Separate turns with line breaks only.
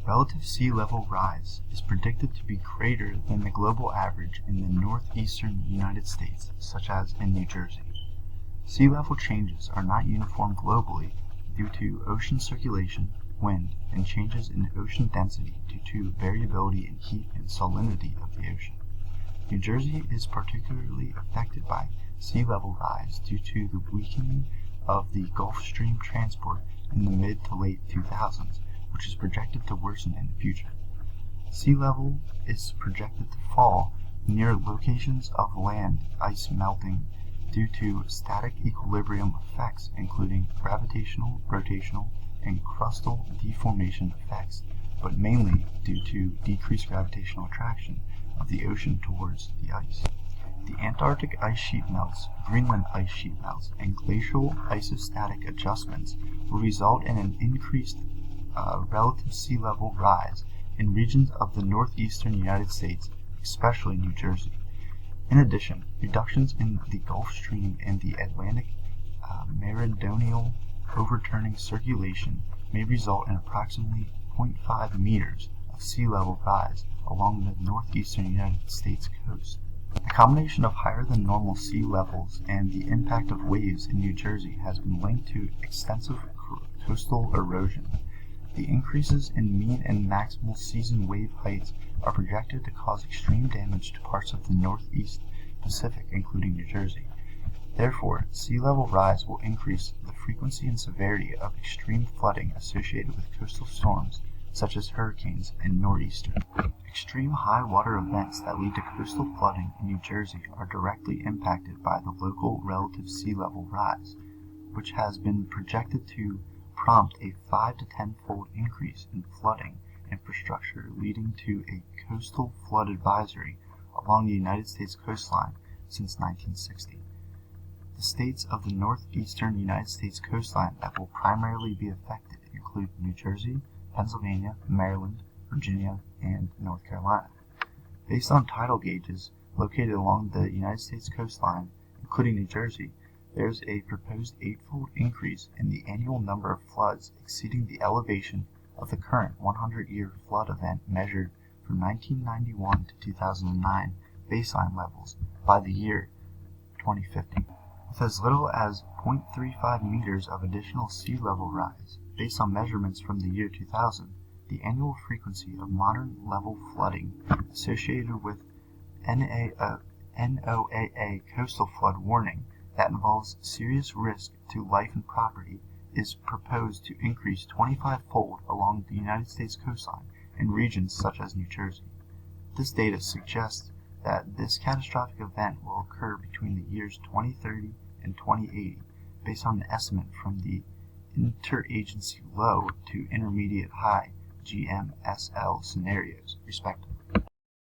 Relative sea level rise is predicted to be greater than the global average in the northeastern United States, such as in New Jersey. Sea level changes are not uniform globally due to ocean circulation, wind, and changes in ocean density due to variability in heat and salinity of the ocean. New Jersey is particularly affected by sea level rise due to the weakening of the Gulf Stream transport in the mid to late 2000s, which is projected to worsen in the future. Sea level is projected to fall near locations of land ice melting due to static equilibrium effects, including gravitational, rotational, and crustal deformation effects, but mainly due to decreased gravitational attraction of the ocean towards the ice. The Antarctic ice sheet melts, Greenland ice sheet melts, and glacial isostatic adjustments will result in an increased relative sea level rise in regions of the northeastern United States, especially New Jersey. In addition, reductions in the Gulf Stream and the Atlantic meridional overturning circulation may result in approximately 0.5 meters of sea level rise along the northeastern United States coast. The combination of higher than normal sea levels and the impact of waves in New Jersey has been linked to extensive coastal erosion. The increases in mean and maximal season wave heights are projected to cause extreme damage to parts of the Northeast Pacific, including New Jersey. Therefore, sea level rise will increase the frequency and severity of extreme flooding associated with coastal storms, such as hurricanes and nor'easters. Extreme high water events that lead to coastal flooding in New Jersey are directly impacted by the local relative sea level rise, which has been projected to prompt a 5 to 10-fold increase in flooding infrastructure, leading to a coastal flood advisory along the United States coastline since 1960. The states of the northeastern United States coastline that will primarily be affected include New Jersey, Pennsylvania, Maryland, Virginia, and North Carolina. Based on tidal gauges located along the United States coastline, including New Jersey, there is a proposed 8-fold increase in the annual number of floods exceeding the elevation of the current 100-year flood event measured from 1991 to 2009 baseline levels by the year 2050. With as little as 0.35 meters of additional sea level rise, based on measurements from the year 2000, the annual frequency of modern level flooding associated with NOAA coastal flood warning that involves serious risk to life and property is proposed to increase 25-fold along the United States coastline in regions such as New Jersey. This data suggests that this catastrophic event will occur between the years 2030 and 2080, based on an estimate from the interagency low to intermediate high GMSL scenarios, respectively.